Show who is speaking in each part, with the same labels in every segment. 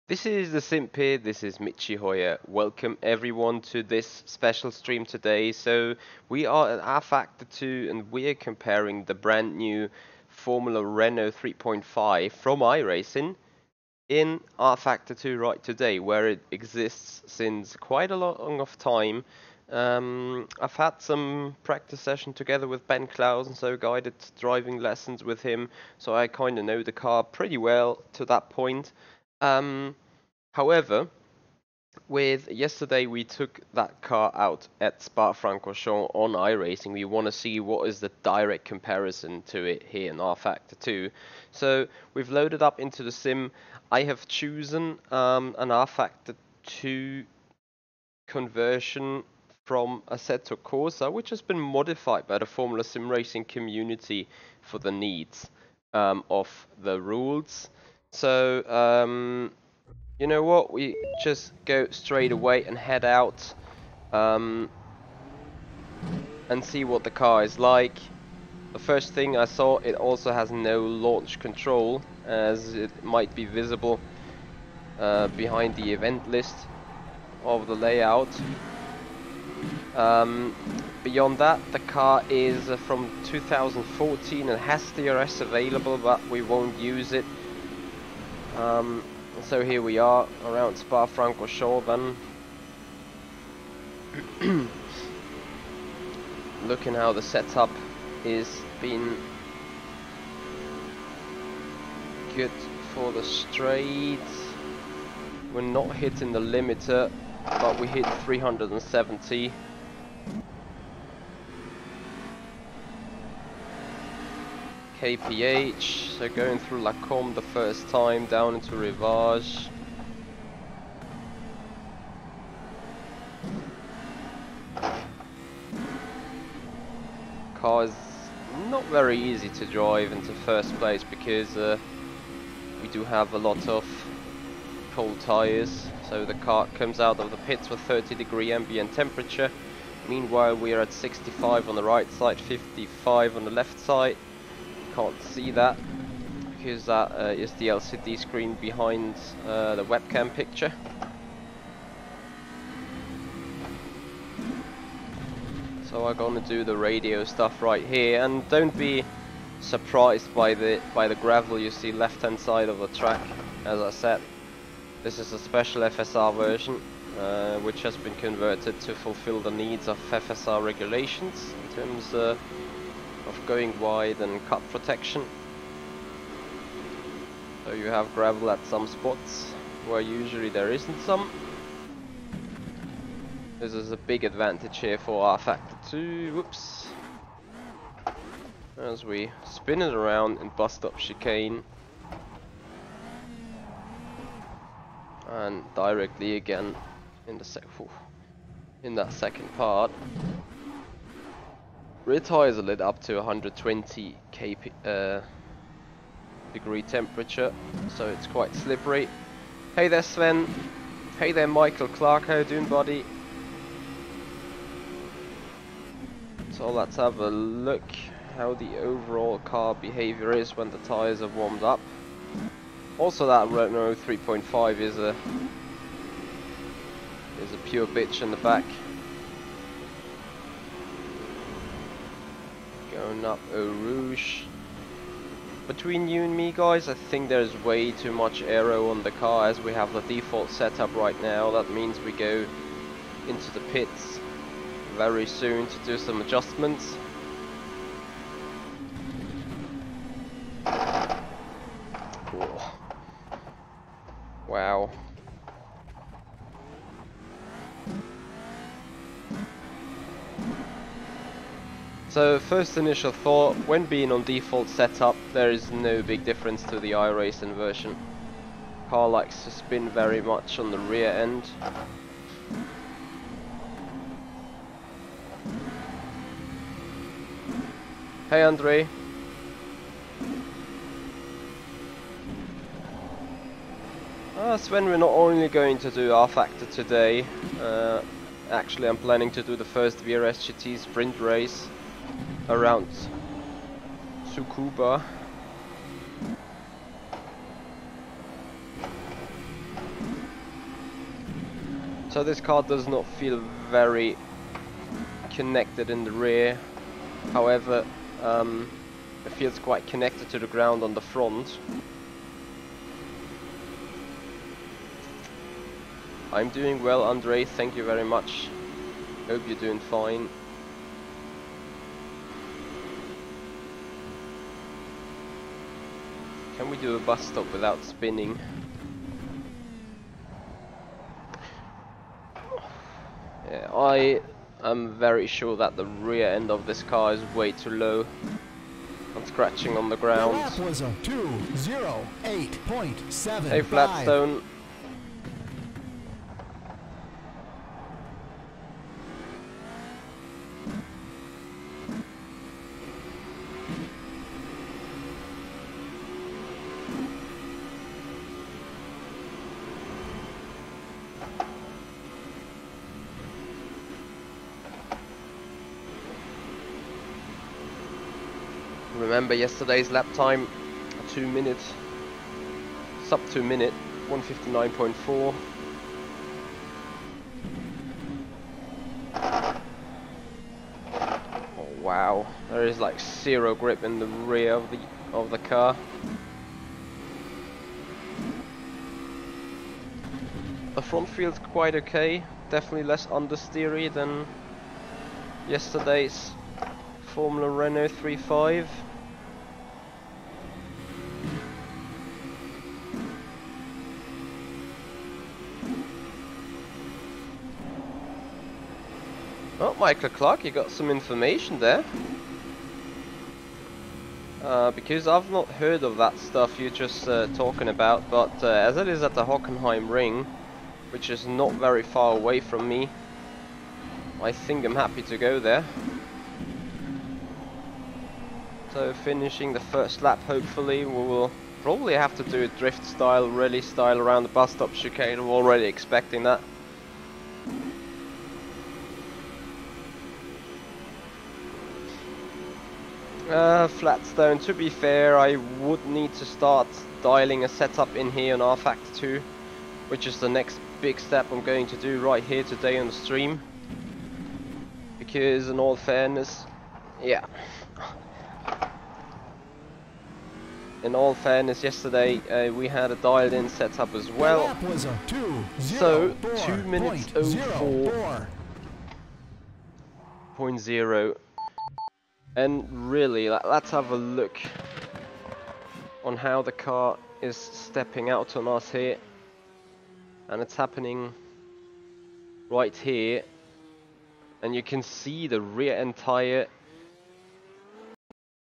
Speaker 1: This is the Simp here, this is Michi Hoyer. Welcome everyone to this special stream today. So we are at rFactor 2 and we are comparing the brand new Formula Renault 3.5 from iRacing in rFactor 2 right today, where it exists since quite a long of time. I've had some practice session together with Ben Clausen, so guided driving lessons with him, so I kind of know the car pretty well to that point. Um, However, with yesterday we took that car out at Spa-Francorchamps on iRacing. We want to see what is the direct comparison to it here in rFactor 2. So we've loaded up into the sim. I have chosen an rFactor 2 conversion from Assetto Corsa, which has been modified by the Formula Sim Racing community for the needs of the rules. So you know what, we just go straight away and head out and see what the car is like. The first thing I saw, it also has no launch control, as it might be visible behind the event list of the layout. Beyond that, the car is from 2014 and has DRS available, but we won't use it. So here we are around Spa-Francorchamps then. Looking how the setup is been good for the straight. We're not hitting the limiter, but we hit 370. kph, so going through La Combe the first time, down into Rivage. Car is not very easy to drive into first place because we do have a lot of cold tires. So the car comes out of the pits with 30-degree ambient temperature. Meanwhile we are at 65 on the right side, 55 on the left side. Can't see that because that is the LCD screen behind the webcam picture. So I'm gonna do the radio stuff right here, and don't be surprised by the gravel you see left hand side of the track. As I said, this is a special FSR version which has been converted to fulfill the needs of FSR regulations in terms of going wide and cut protection. So you have gravel at some spots where usually there isn't some. This is a big advantage here for rFactor 2. Whoops. As we spin it around and bust up chicane. And directly again in that second part. Rear tires are lit up to 120 degree temperature, so it's quite slippery. Hey there Sven. Hey there Michael Clark, how you doing buddy? So let's have a look how the overall car behavior is when the tires are warmed up. Also that Renault 3.5 is a pure bitch in the back. Going up Eau Rouge. Between you and me guys, I think there's way too much aero on the car as we have the default setup right now. That means we go into the pits very soon to do some adjustments. Oh. Wow. So first initial thought, when being on default setup, there is no big difference to the iRacing version. Car likes to spin very much on the rear end. Hey Andre. Sven, we're not only going to do rFactor today, actually I'm planning to do the first VRS-GT sprint race around Tsukuba. So this car does not feel very connected in the rear. However, it feels quite connected to the ground on the front. I'm doing well, Andre, thank you very much. Hope you're doing fine. Can we do a bus stop without spinning? Yeah, I am very sure that the rear end of this car is way too low. I'm scratching on the ground.
Speaker 2: Lap was a 2:08.75.
Speaker 1: Hey Flatstone. Remember yesterday's lap time, 2 minutes, sub 2 minute, 1:59.4. Oh wow, there is like zero grip in the rear of the car. The front feels quite okay, definitely less understeery than yesterday's Formula Renault 3.5. Oh, Michael Clark, you got some information there. Because I've not heard of that stuff you're just talking about, but as it is at the Hockenheim Ring, which is not very far away from me, I think I'm happy to go there. So finishing the first lap, hopefully we will probably have to do a drift style, rally style around the bus stop chicane. I'm already expecting that. Flatstone, to be fair, I would need to start dialing a setup in here on rFactor 2, which is the next big step I'm going to do right here today on the stream. Because in all fairness, yeah. In all fairness, yesterday we had a dialed in setup as well. So 2 minutes 04.0. And really, let's have a look on how the car is stepping out on us here. And it's happening right here. And you can see the rear end tire,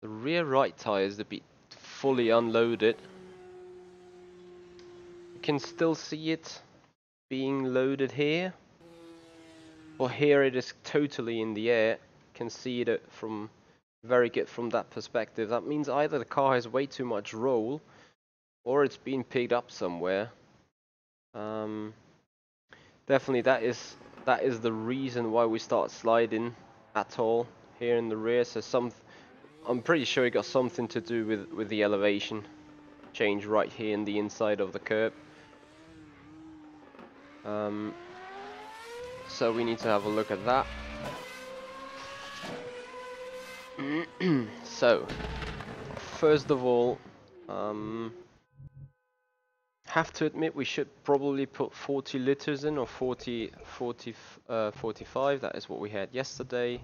Speaker 1: the rear right tire is a bit fully unloaded. You can still see it being loaded here. But here it is totally in the air. You can see it from very good from that perspective. That means either the car has way too much roll or it's been picked up somewhere. Definitely that is the reason why we start sliding at all here in the rear. So I'm pretty sure it got something to do with the elevation change right here in the inside of the curb. So we need to have a look at that. So first of all, have to admit we should probably put 40 liters in, or 45. That is what we had yesterday.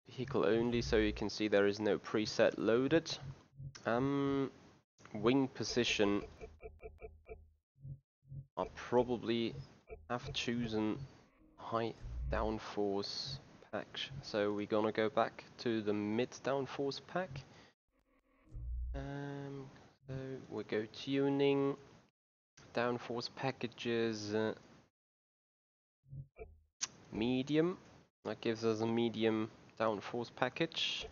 Speaker 1: Vehicle only, so you can see there is no preset loaded. Wing position, I probably have chosen high downforce pack, so we're gonna go back to the mid downforce pack. So we go tuning, downforce packages, medium. That gives us a medium downforce package.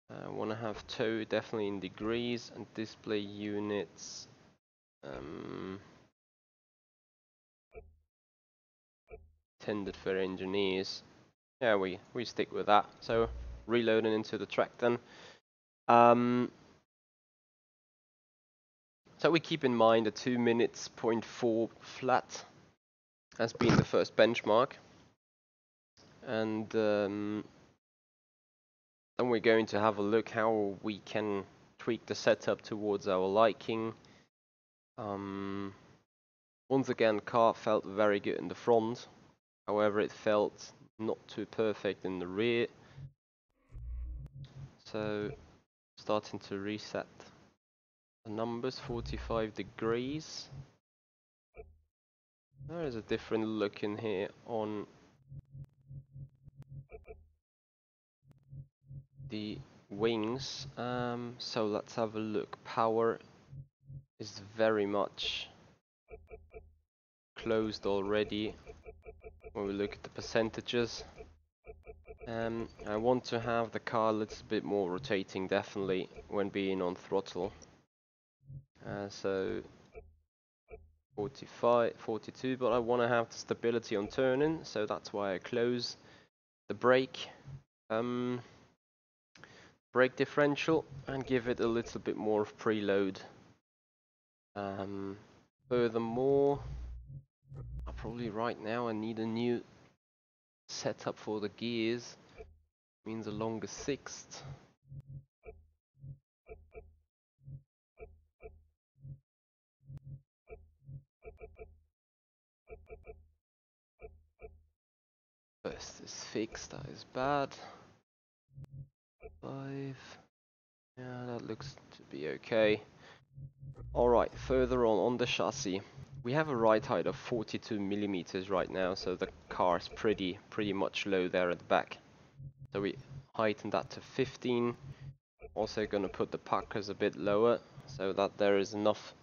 Speaker 1: I want to have toe definitely in degrees, and display units. Intended for engineers. Yeah, we stick with that. So reloading into the track then. So we keep in mind a 2 minutes point 4 flat has been the first benchmark, and then we're going to have a look how we can tweak the setup towards our liking. Once again, car felt very good in the front, however it felt not too perfect in the rear. So starting to reset the numbers, 45 degrees. There is a different look in here on the wings. So let's have a look. Power is very much closed already when we look at the percentages. I want to have the car a little bit more rotating, definitely, when being on throttle. So 45, 42, but I want to have the stability on turning, so that's why I close the brake differential and give it a little bit more of preload. Furthermore, probably right now I need a new setup for the gears, means a longer sixth. First is fixed, that is bad. 5. Yeah, that looks to be okay. Alright, further on the chassis. We have a ride height of 42 millimeters right now, so the car is pretty much low there at the back. So we heighten that to 15. Also gonna put the puckers a bit lower, so that there is enough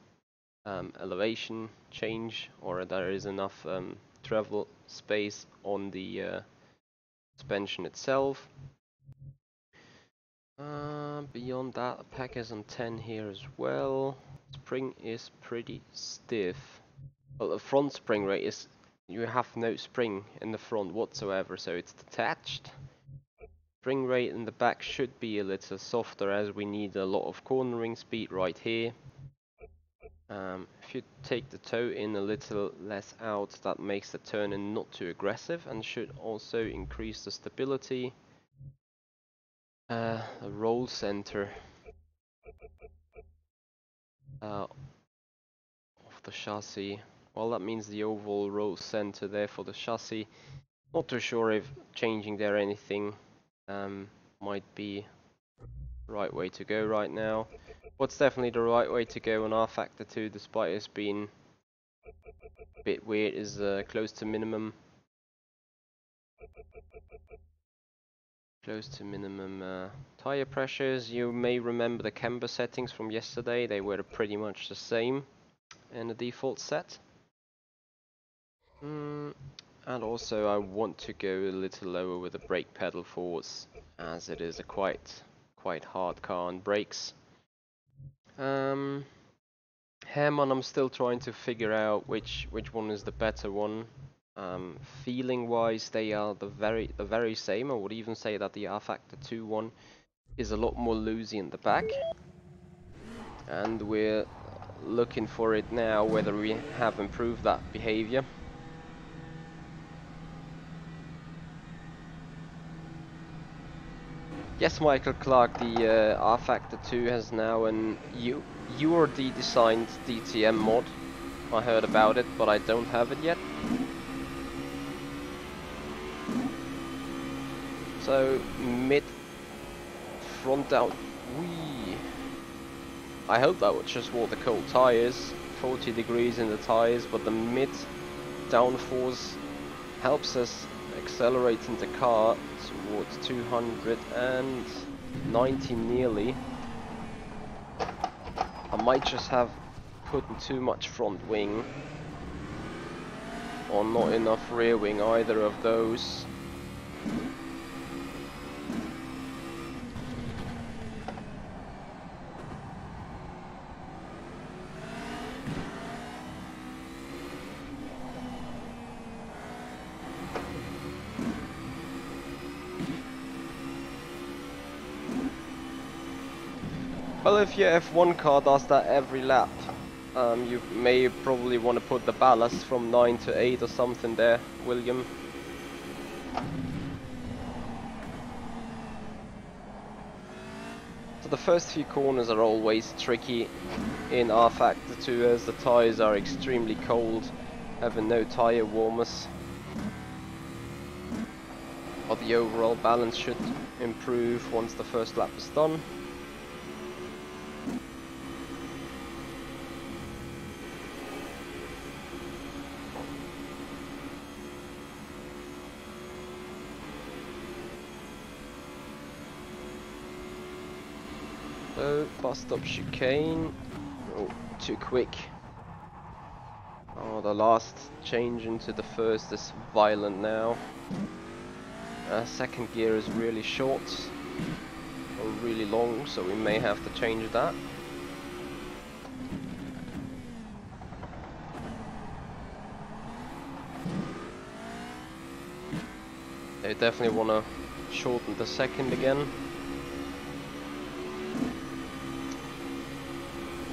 Speaker 1: elevation change, or there is enough travel space on the suspension itself. Beyond that, the pack is on 10 here as well. Spring is pretty stiff. Well, the front spring rate is, you have no spring in the front whatsoever, so it's detached. Spring rate in the back should be a little softer, as we need a lot of cornering speed right here. If you take the toe in a little less out, that makes the turning not too aggressive and should also increase the stability. The roll center of the chassis, well, that means the overall roll center there for the chassis. Not too sure if changing there anything might be the right way to go right now. What's definitely the right way to go on rFactor 2, despite it's been a bit weird, is close to minimum. Close to minimum tire pressures. You may remember the camber settings from yesterday. They were pretty much the same in the default set. And also I want to go a little lower with the brake pedal force, as it is a quite hard car on brakes. Hammond, I'm still trying to figure out which one is the better one. Feeling wise, they are the very same. I would even say that the rFactor 2 one is a lot more loosey in the back, and we're looking for it now, whether we have improved that behavior. Yes, Michael Clark, the rFactor 2 has now an URD designed DTM mod. I heard about it, but I don't have it yet. So mid front out, wee. I hope that was just water cold tires, 40 degrees in the tires, but the mid downforce helps us accelerating the car towards 290 nearly. I might just have put in too much front wing, or not enough rear wing, either of those. Well, if your F1 car does that every lap, You may probably want to put the ballast from 9 to 8 or something there, William. So the first few corners are always tricky in rFactor 2 as the tyres are extremely cold, having no tyre warmers. But the overall balance should improve once the first lap is done. So, bus stop chicane. Oh, too quick. Oh, the last change into the first is violent now. Second gear is really short or really long, so we may have to change that. They definitely want to shorten the second again.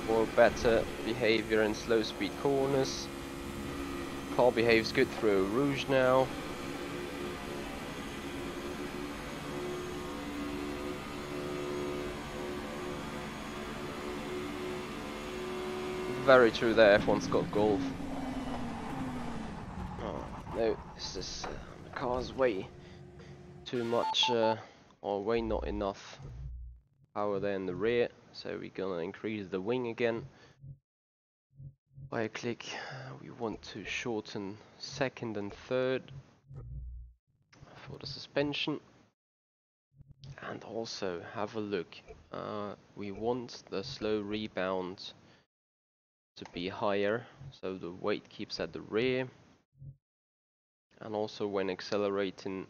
Speaker 1: For better behavior in slow speed corners. Car behaves good through Rouge now. Very true there, F1's got Golf. Oh, no, this is, the car's way too much, or way not enough power there in the rear, so we're gonna increase the wing again by a click. We want to shorten second and third for the suspension, and also have a look. We want the slow rebound to be higher, so the weight keeps at the rear, and also when accelerating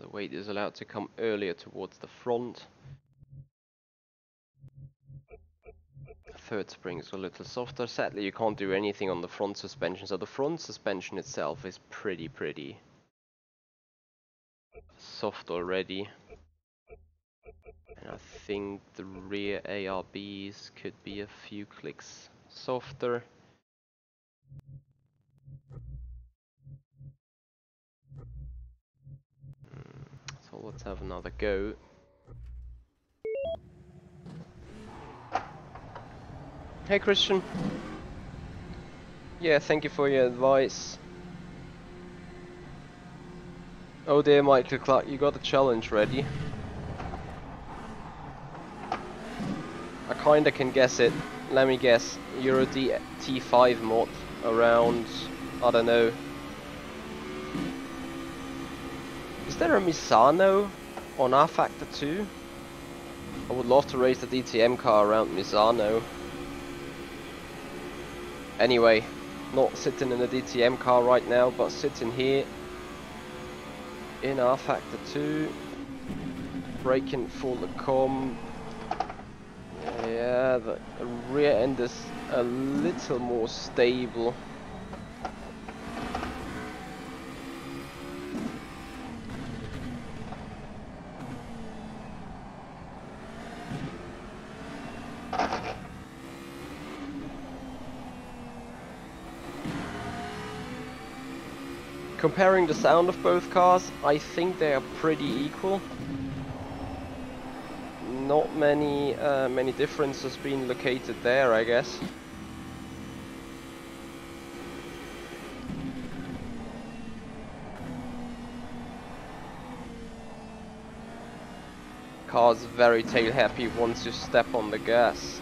Speaker 1: the weight is allowed to come earlier towards the front. Third spring is a little softer. Sadly you can't do anything on the front suspension, so the front suspension itself is pretty soft already, and I think the rear ARBs could be a few clicks softer. So let's have another go. Hey Christian. Yeah, thank you for your advice. Oh dear, Michael Clark, you got a challenge ready. I kinda can guess it. Let me guess. Euro T5 mod around, I don't know. Is there a Misano on rFactor 2? I would love to race the DTM car around Misano. Anyway, not sitting in a DTM car right now, but sitting here in rFactor 2, braking for the comb. Yeah, the rear end is a little more stable. Comparing the sound of both cars, I think they are pretty equal. Not many differences being located there, I guess. Car's very tail happy once you step on the gas,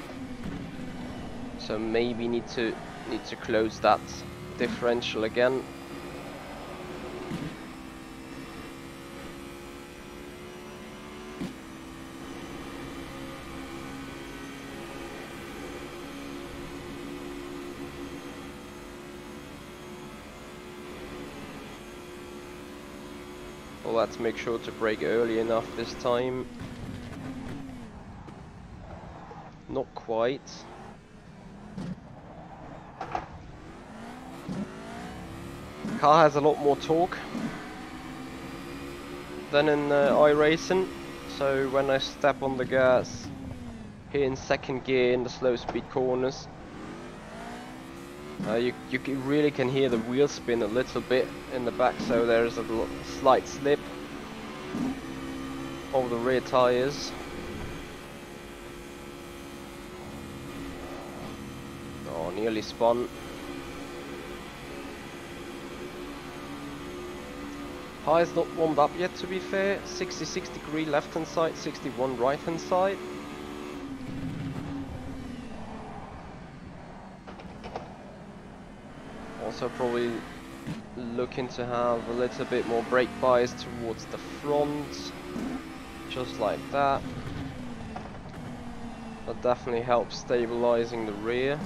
Speaker 1: so maybe need to close that differential again. Well, let's make sure to brake early enough this time. Not quite. Car has a lot more torque than in iRacing, so when I step on the gas here in second gear in the slow speed corners, Really can hear the wheel spin a little bit in the back, so there's a slight slip of the rear tires. Oh, nearly spun. Tyre's not warmed up yet, to be fair. 66 degree left hand side, 61 right hand side. Also probably looking to have a little bit more brake bias towards the front, just like that. That definitely helps stabilizing the rear.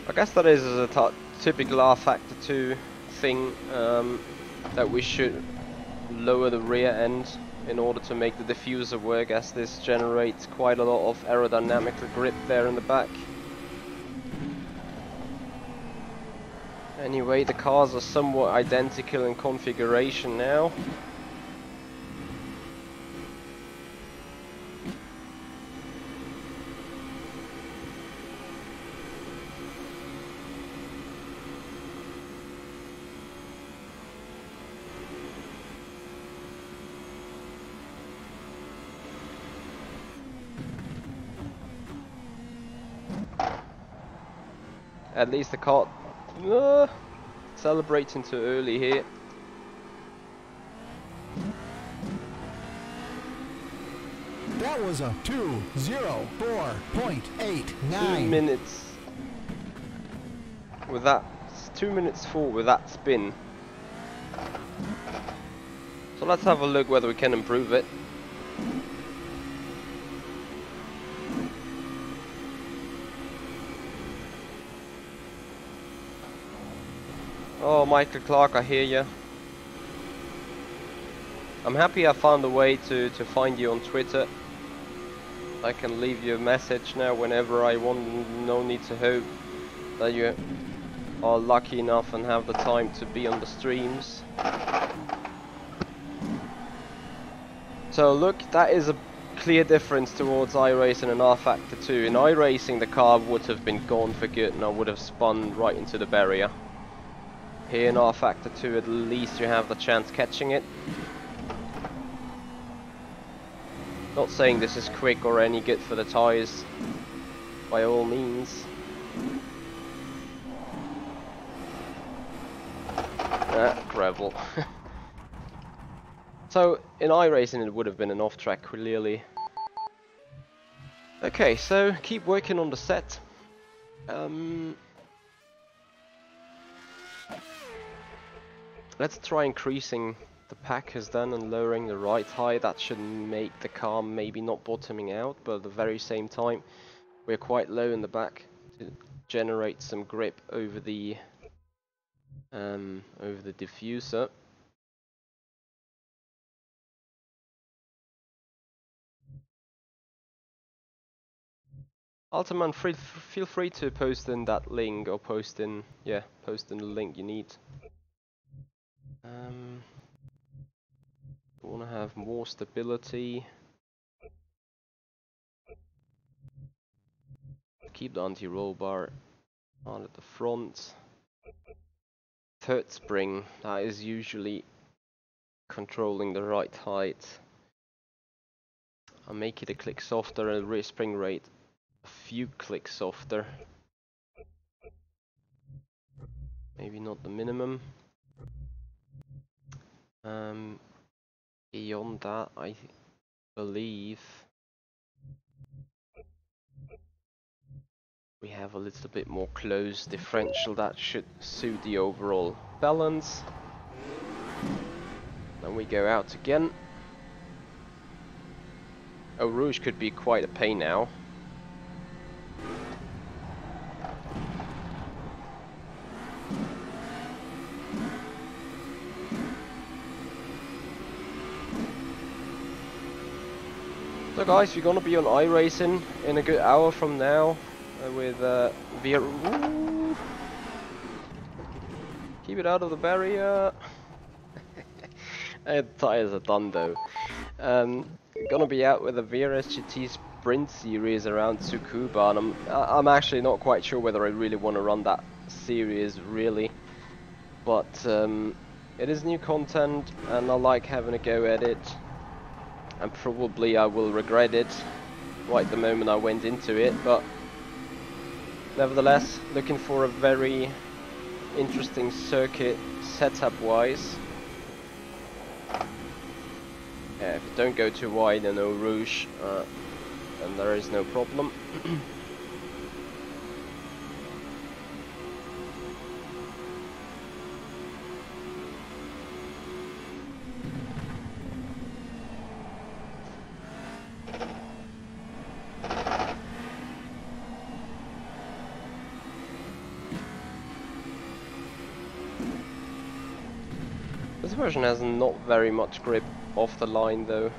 Speaker 1: I guess that is a typical rFactor 2 thing, that we should lower the rear end in order to make the diffuser work, as this generates quite a lot of aerodynamical grip there in the back. Anyway, the cars are somewhat identical in configuration now. At least the car celebrating too early here.
Speaker 2: That was a 2:04.89.
Speaker 1: 2 minutes with that. 2 minutes 4 with that spin. So let's have a look whether we can improve it. Oh, Michael Clark, I hear you. I'm happy I found a way to find you on Twitter. I can leave you a message now whenever I want. No need to hope that you are lucky enough and have the time to be on the streams. So look, that is a clear difference towards iRacing and rFactor 2. In iRacing the car would have been gone for good and I would have spun right into the barrier. Here in rFactor 2 at least you have the chance catching it. Not saying this is quick or any good for the tyres, by all means. Gravel. So in iRacing it would have been an off-track clearly. Okay, so keep working on the set. Let's try increasing the packers then and lowering the right high. That should make the car maybe not bottoming out, but at the very same time we're quite low in the back to generate some grip over the diffuser. Ultiman, feel free to post in that link or post in the link you need. We want to have more stability. Keep the anti-roll bar on at the front. Third spring, that is usually controlling the right height. I'll make it a click softer and rear spring rate a few clicks softer. Maybe not the minimum. Beyond that, I believe we have a little bit more closed differential. That should suit the overall balance. Then we go out again. Oh, Rouge could be quite a pain now. So guys, we're gonna be on iRacing in a good hour from now with via. Ooh. Keep it out of the barrier. The tires are done though. Gonna be out with the VRS Sprint Series around Tsukuba, and I'm actually not quite sure whether I really want to run that series really, but it is new content and I like having a go at it, and probably I will regret it right the moment I went into it, but nevertheless looking for a very interesting circuit setup wise. Yeah, if you don't go too wide and no rouge, then there is no problem. This version has not very much grip off the line though,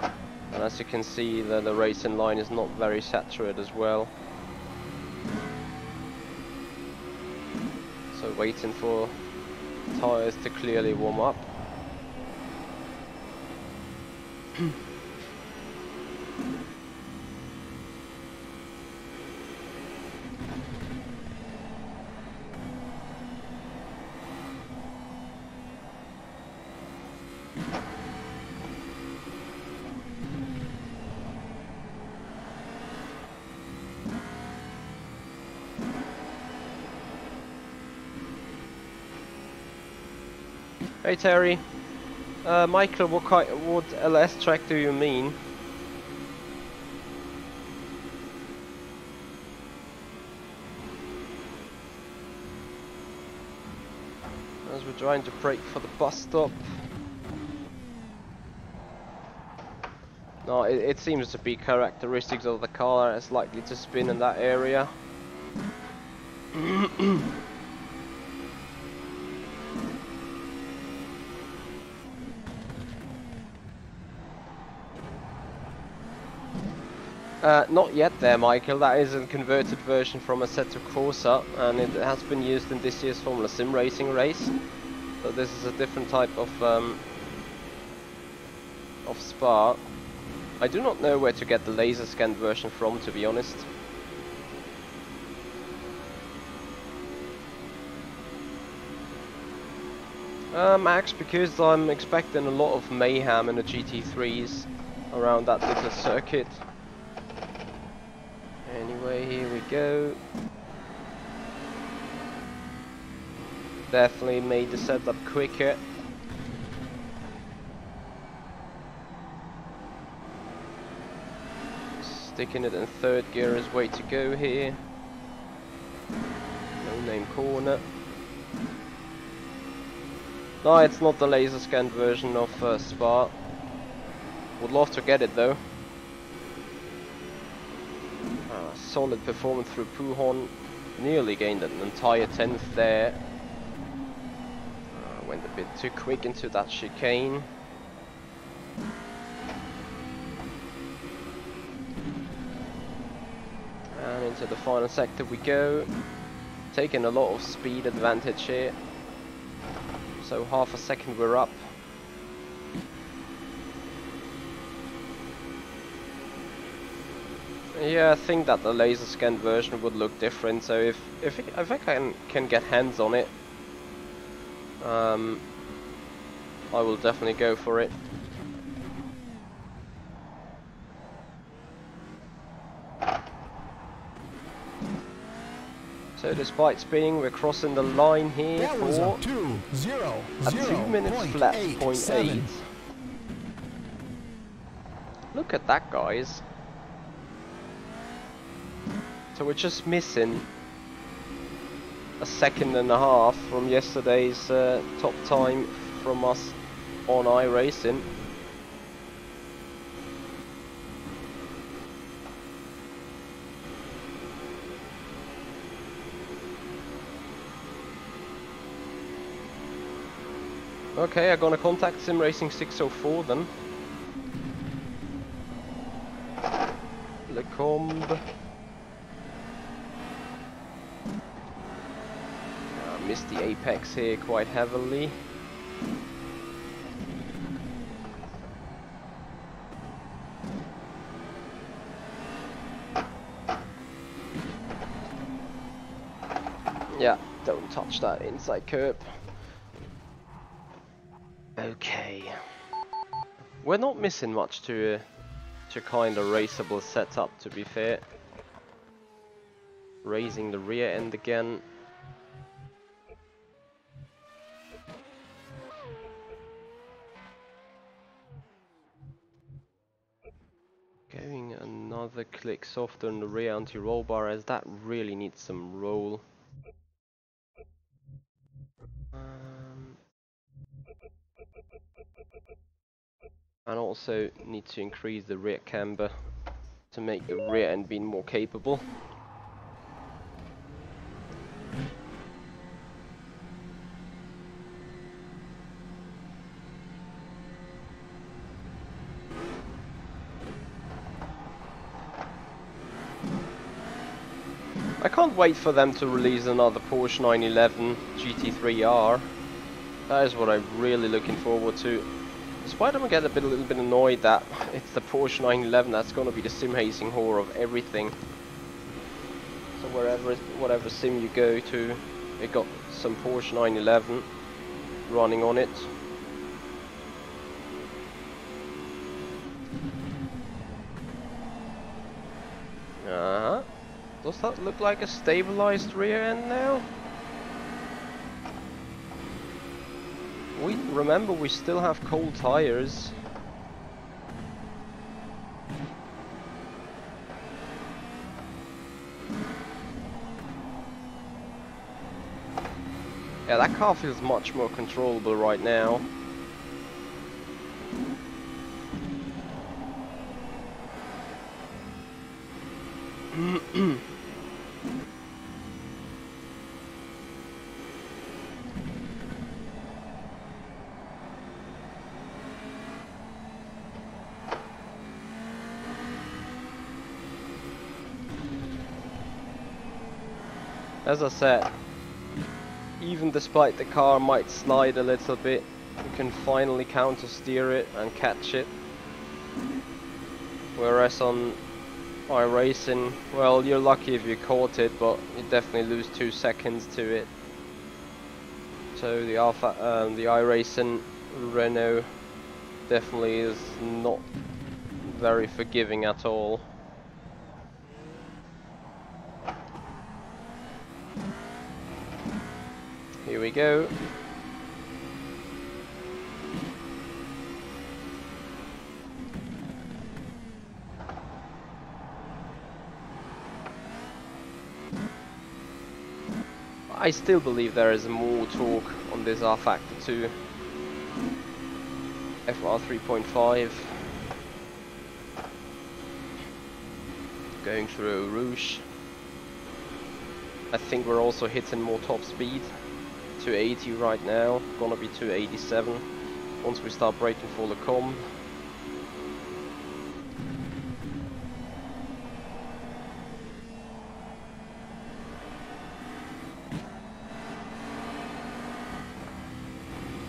Speaker 1: and as you can see the racing line is not very saturated as well, so waiting for tires to clearly warm up. Hey Terry, Michael, what LS track do you mean? As we're trying to brake for the bus stop. No, it seems to be characteristics of the car that's likely to spin in that area. Not yet there, Michael. That is a converted version from Assetto Corsa, and it has been used in this year's Formula Sim Racing race. So this is a different type of Spa. I do not know where to get the laser scanned version from, to be honest. Max, because I'm expecting a lot of mayhem in the GT3s around that little circuit. Anyway, here we go. Definitely made the setup quicker. Sticking it in third gear is way to go here. No name corner. No, it's not the laser scanned version of Spa. Would love to get it though. Solid performance through Pujon. Nearly gained an entire 10th there. Went a bit too quick into that chicane. And into the final sector we go. Taking a lot of speed advantage here. So half a second we're up. Yeah, I think that the laser scanned version would look different. So if I can get hands on it, I will definitely go for it. So despite spinning, we're crossing the line here for a 2 minutes flat 0.8. Look at that, guys. So we're just missing a second and a half from yesterday's top time from us on iRacing. Okay, I'm gonna contact Sim Racing 604 then. Lecombe. missed the apex here quite heavily. Yeah, don't touch that inside curb. Okay. We're not missing much to kind of raceable setup, to be fair. Raising the rear end again. Going another click softer on the rear anti-roll bar, as that really needs some roll. And also need to increase the rear camber to make the rear end be more capable. I can't wait for them to release another Porsche 911 GT3R. That is what I'm really looking forward to. Despite I'm getting a little bit annoyed that it's the Porsche 911 that's going to be the sim racing whore of everything. So whatever sim you go to, it got some Porsche 911 running on it. Does that look like a stabilized rear end now? Remember, we still have cold tires. Yeah, that car feels much more controllable right now. As I said, even despite the car might slide a little bit, you can finally counter steer it and catch it. Whereas on iRacing, well, you're lucky if you caught it, but you definitely lose 2 seconds to it. So the iRacing Renault definitely is not very forgiving at all. Here we go. I still believe there is more torque on this rFactor 2 FR 3.5. Going through Rouge. I think we're also hitting more top speed. 280 right now, gonna be 287 once we start braking for the comb.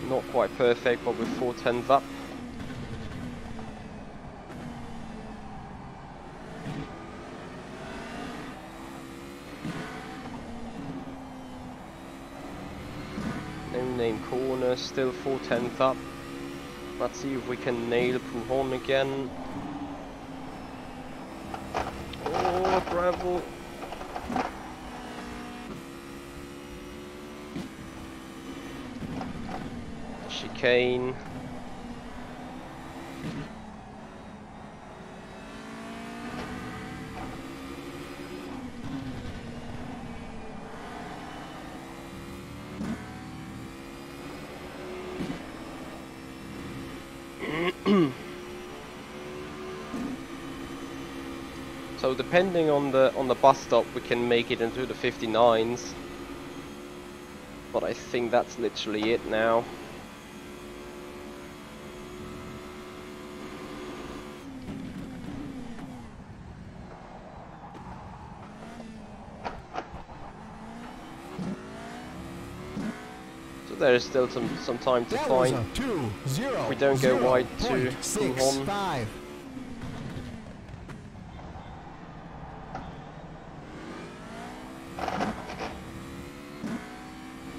Speaker 1: Not quite perfect, but with 4/10 up. No-name corner, still 4/10 up. Let's see if we can nail Pouhon again. Oh, gravel. Chicane. So depending on the bus stop, we can make it into the 59s. But I think that's literally it now. there is still some time to
Speaker 2: That was
Speaker 1: find.
Speaker 2: a 2-0.
Speaker 1: If we don't go wide to Pujon.
Speaker 2: 0.65.
Speaker 1: I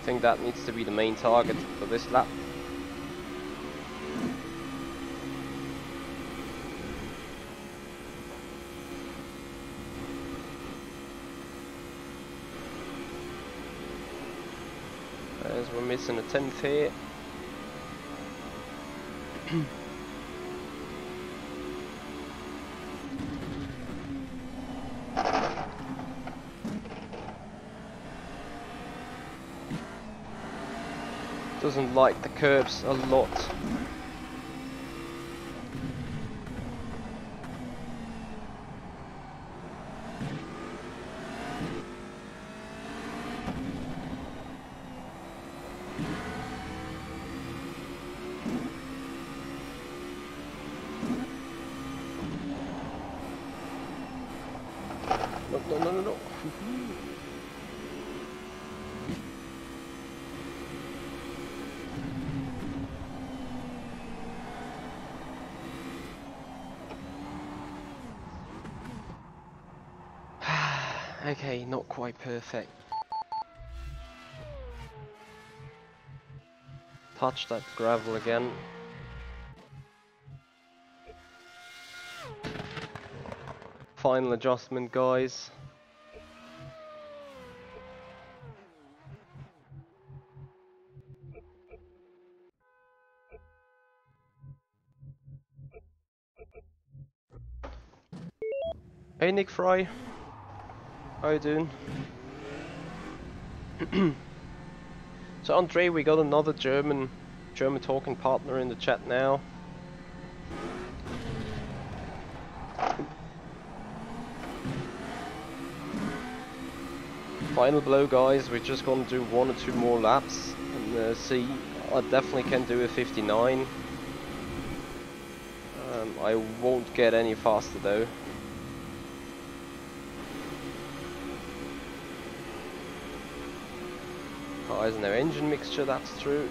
Speaker 1: think that needs to be the main target for this lap. As we're missing a 10th here. Doesn't like the curbs a lot. No. Okay, not quite perfect. Touch that gravel again. Final adjustment, guys. Hey Nick Fry, how you doing? So Andre, we got another German talking partner in the chat now. Final blow, guys. We're just gonna do 1 or 2 more laps and see. I definitely can do a 59. I won't get any faster though. Car has no engine mixture, that's true.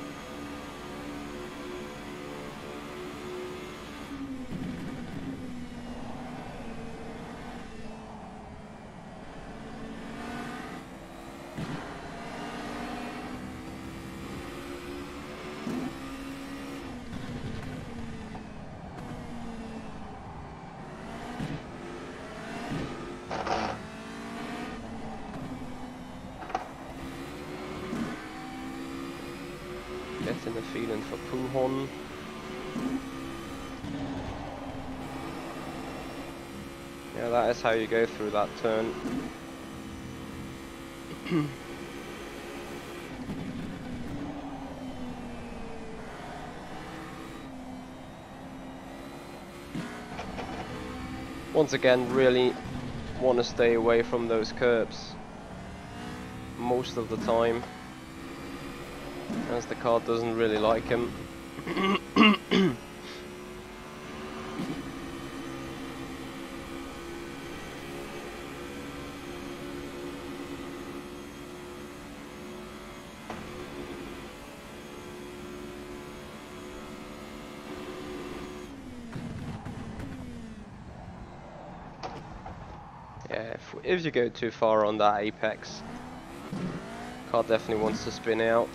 Speaker 1: Getting a feeling for Pujon. Yeah, that is how you go through that turn. Once again, really want to stay away from those curbs most of the time, as the car doesn't really like him. Yeah, if you go too far on that apex, car definitely wants to spin out.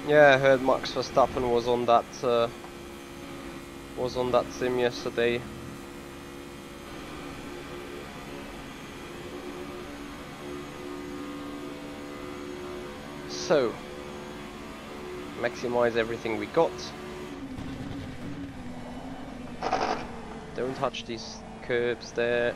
Speaker 1: Yeah, I heard Max Verstappen was on that sim yesterday. So, maximize everything we got. Don't touch these curbs there.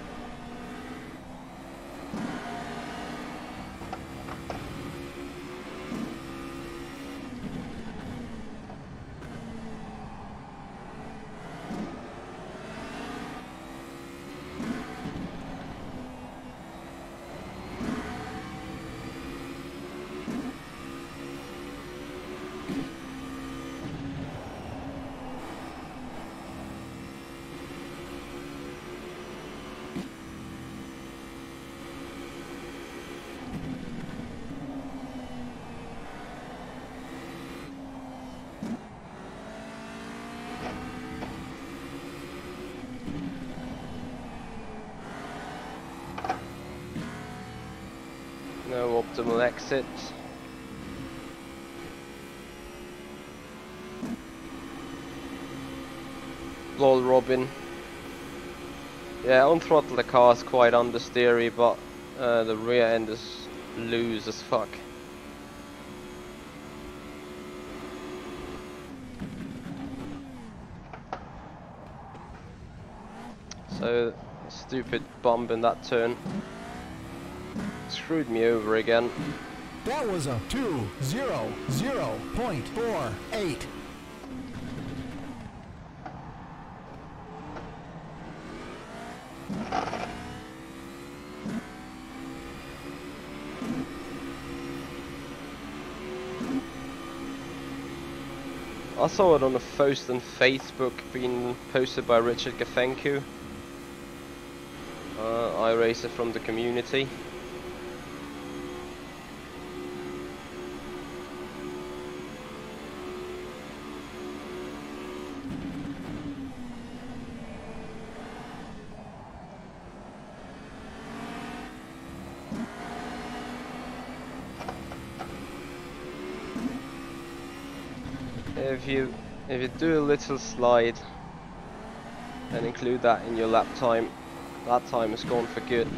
Speaker 1: No optimal exit. Lol Robin. Yeah, on throttle the car is quite understeery, but the rear end is loose as fuck. So, stupid bump in that turn screwed me over again.
Speaker 2: That was a 2:00.48.
Speaker 1: I saw it on a post on Facebook being posted by Richard Gafencu, iRacer from the community. If you do a little slide and include that in your lap time, that time is gone for good.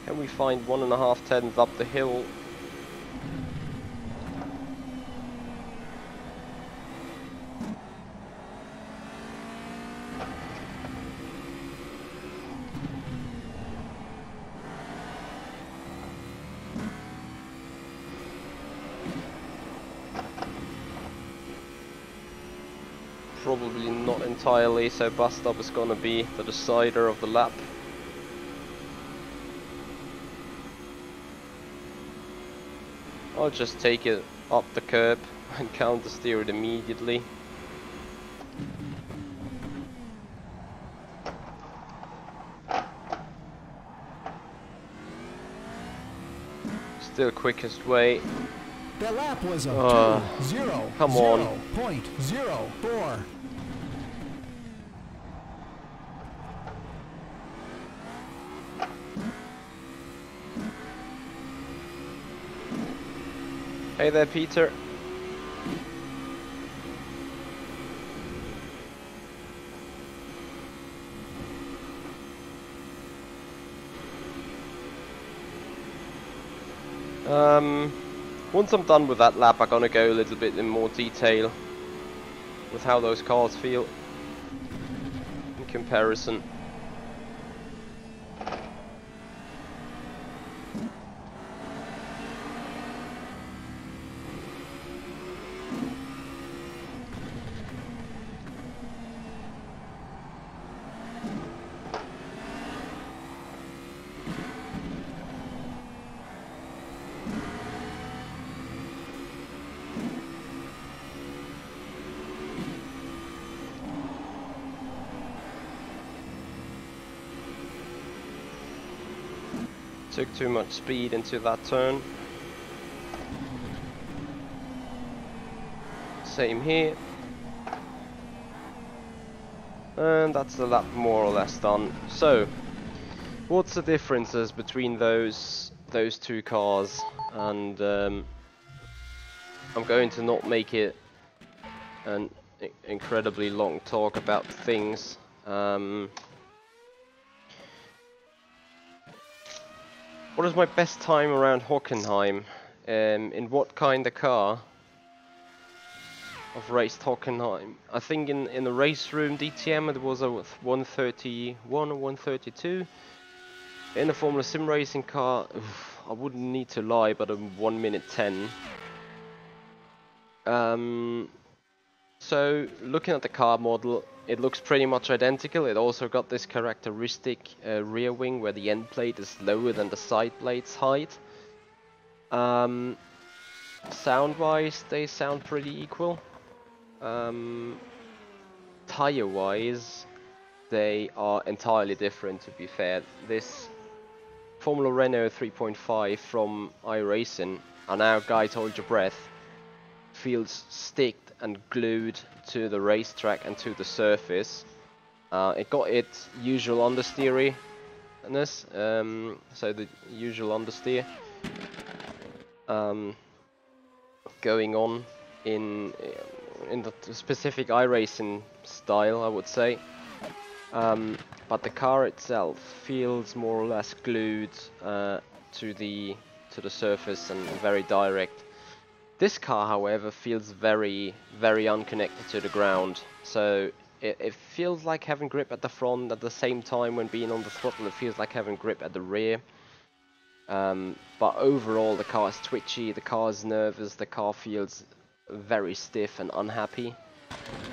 Speaker 1: Can we find 1.5 tenths up the hill? Probably not entirely, so bus stop is gonna be the decider of the lap. I'll just take it up the curb and counter steer it immediately. Still quickest way.
Speaker 2: The lap was a
Speaker 1: Come on.
Speaker 2: 2:00.04.
Speaker 1: Hey there, Peter. Once I'm done with that lap, I'm gonna go a little bit in more detail with how those cars feel in comparison. Took too much speed into that turn. Same here. And that's the lap more or less done. So, what's the differences between those two cars? And I'm going to not make it an incredibly long talk about things. What is my best time around Hockenheim? In what kind of car? I've raced Hockenheim. I think in the race room DTM it was a 131 or 132. In a Formula Sim racing car, I wouldn't need to lie, but a 1:10. So looking at the car model, it looks pretty much identical. It also got this characteristic rear wing where the end plate is lower than the side plate's height. Sound-wise, they sound pretty equal. Tire-wise, they are entirely different, to be fair. This Formula Renault 3.5 from iRacing, and now Guys Hold Your Breath, feels sticked and glued to the racetrack and to the surface. It got its usual understeeriness, so the usual understeer going on in the specific iRacing style, I would say. But the car itself feels more or less glued to the surface and very direct. This car, however, feels very, very unconnected to the ground. So it feels like having grip at the front. At the same time, when being on the throttle, it feels like having grip at the rear. But overall, the car is twitchy. The car is nervous. The car feels very stiff and unhappy,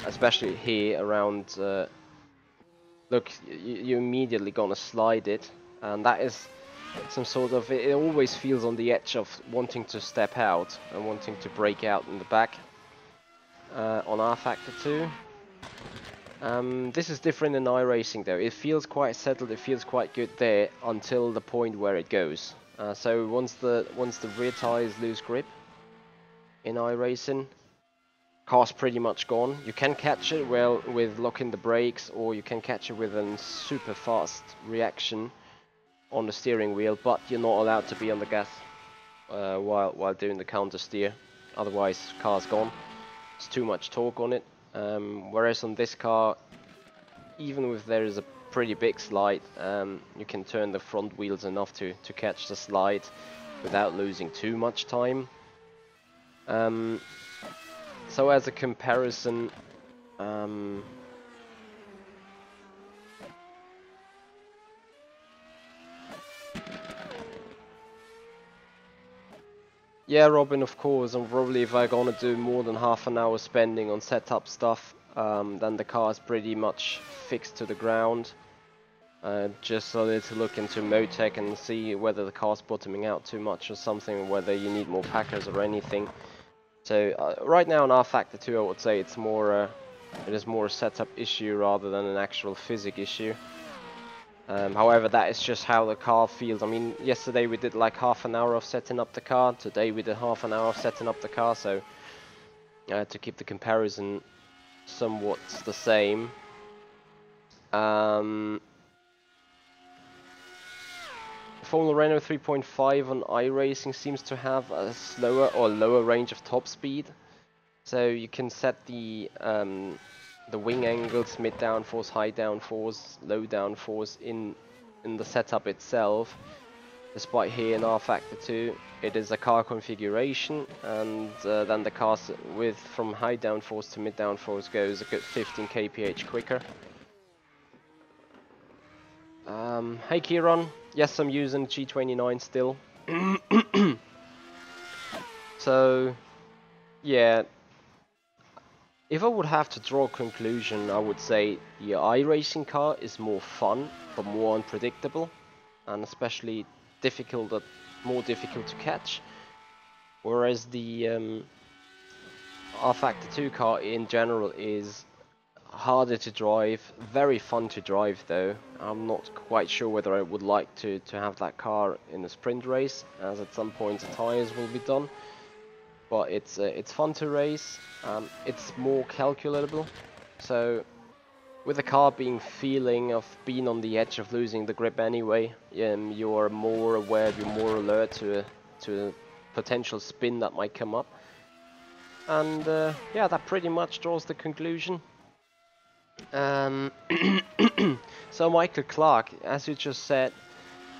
Speaker 1: especially here around. Look, you're immediately gonna slide it, and that is some sort of, it always feels on the edge of wanting to step out and wanting to break out in the back on rFactor 2. This is different in iRacing though. It feels quite settled, it feels quite good there until the point where it goes. So once the rear tires lose grip in iRacing, car's pretty much gone. You can catch it well with locking the brakes, or you can catch it with a super fast reaction on the steering wheel, but you're not allowed to be on the gas while doing the counter steer, otherwise car's gone. It's too much torque on it. Whereas on this car, even if there is a pretty big slide, you can turn the front wheels enough to catch the slide without losing too much time. So as a comparison, yeah, Robin, of course, and probably if I'm gonna do more than half an hour spending on setup stuff, then the car is pretty much fixed to the ground. Just so to look into Motec and see whether the car's bottoming out too much or something, whether you need more packers or anything. So right now in rFactor 2, I would say it's more, it is more a setup issue rather than an actual physics issue. However, that is just how the car feels. I mean, yesterday we did like half an hour of setting up the car. Today we did half an hour of setting up the car. So to keep the comparison somewhat the same. Formula Renault 3.5 on iRacing seems to have a slower or lower range of top speed. So you can set the wing angles, mid downforce, high downforce, low downforce in the setup itself. Despite here in rFactor 2, it is a car configuration, and then the car with from high downforce to mid downforce goes a good 15 kph quicker. Hey Kieran, yes, I'm using G29 still. So yeah, if I would have to draw a conclusion, I would say the iRacing car is more fun but more unpredictable, and especially more difficult to catch. Whereas the rFactor 2 car in general is harder to drive, very fun to drive though. I'm not quite sure whether I would like to have that car in a sprint race, as at some point the tires will be done. But it's fun to race. It's more calculable. So with the car feeling of being on the edge of losing the grip anyway, you're more aware, you're more alert to a potential spin that might come up. And yeah, that pretty much draws the conclusion. So Michael Clark, as you just said,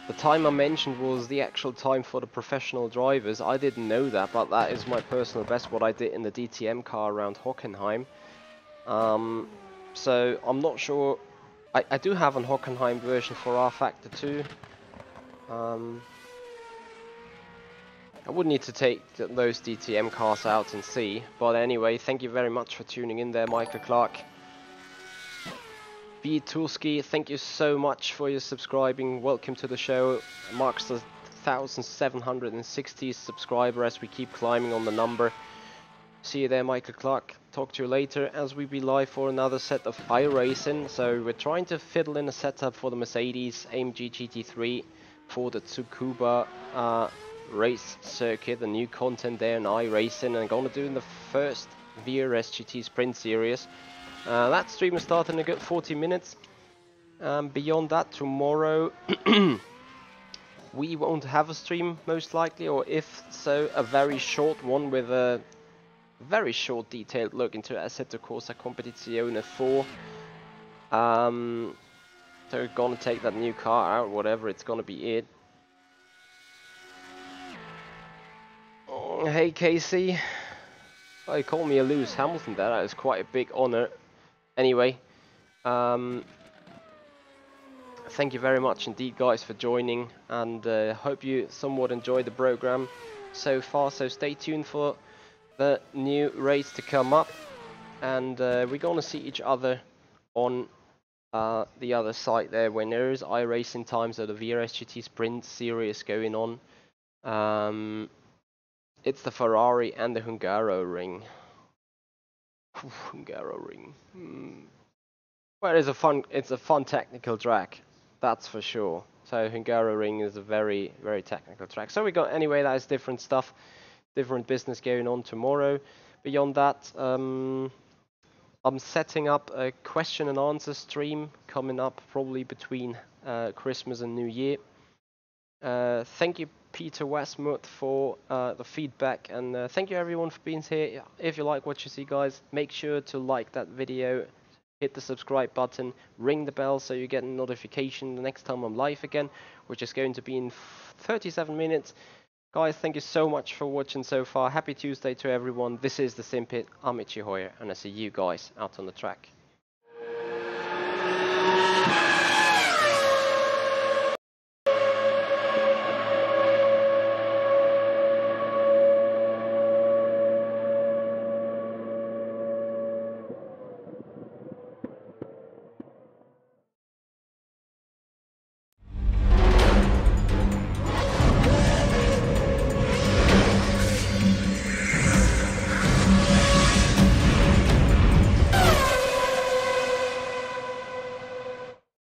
Speaker 1: the time I mentioned was the actual time for the professional drivers. I didn't know that, but that is my personal best, what I did in the DTM car around Hockenheim. So I'm not sure. I do have an Hockenheim version for rFactor 2. I would need to take those DTM cars out and see. But anyway, thank you very much for tuning in there, Michael Clark. B. Tulski, thank you so much for your subscribing. Welcome to the show. Marks the 1,760 subscriber as we keep climbing on the number. See you there, Michael Clark. Talk to you later as we be live for another set of iRacing. So we're trying to fiddle in a setup for the Mercedes AMG GT3 for the Tsukuba race circuit, the new content there in iRacing, and I'm gonna do in the first VRS GT Sprint Series. That stream will start in a good 40 minutes. Beyond that, tomorrow we won't have a stream most likely, or if so, a very short one with a very short detailed look into Assetto Corsa Competizione 4. So we're gonna take that new car out, whatever it's gonna be it. Hey Casey, oh, you called me a Lewis Hamilton there, that is quite a big honor. Anyway, thank you very much indeed guys for joining, and hope you somewhat enjoy the program so far, so stay tuned for the new race to come up, and we're gonna see each other on the other side there when there is iRacing times or the VRS GT Sprint Series going on. It's the Ferrari and the Hungaroring. Hungaroring. Well, it's a fun technical track, that's for sure. So Hungaroring is a very, very technical track. So we got, anyway, that is different stuff, different business going on tomorrow. Beyond that, I'm setting up a question and answer stream coming up probably between Christmas and New Year. Thank you, Peter Westmuth, for the feedback, and thank you everyone for being here. If you like what you see, guys, make sure to like that video, hit the subscribe button, ring the bell so you get a notification the next time I'm live again, which is going to be in 37 minutes. Guys, thank you so much for watching so far. Happy Tuesday to everyone. This is the Simpit. I'm Ichi Hoyer, and I see you guys out on the track.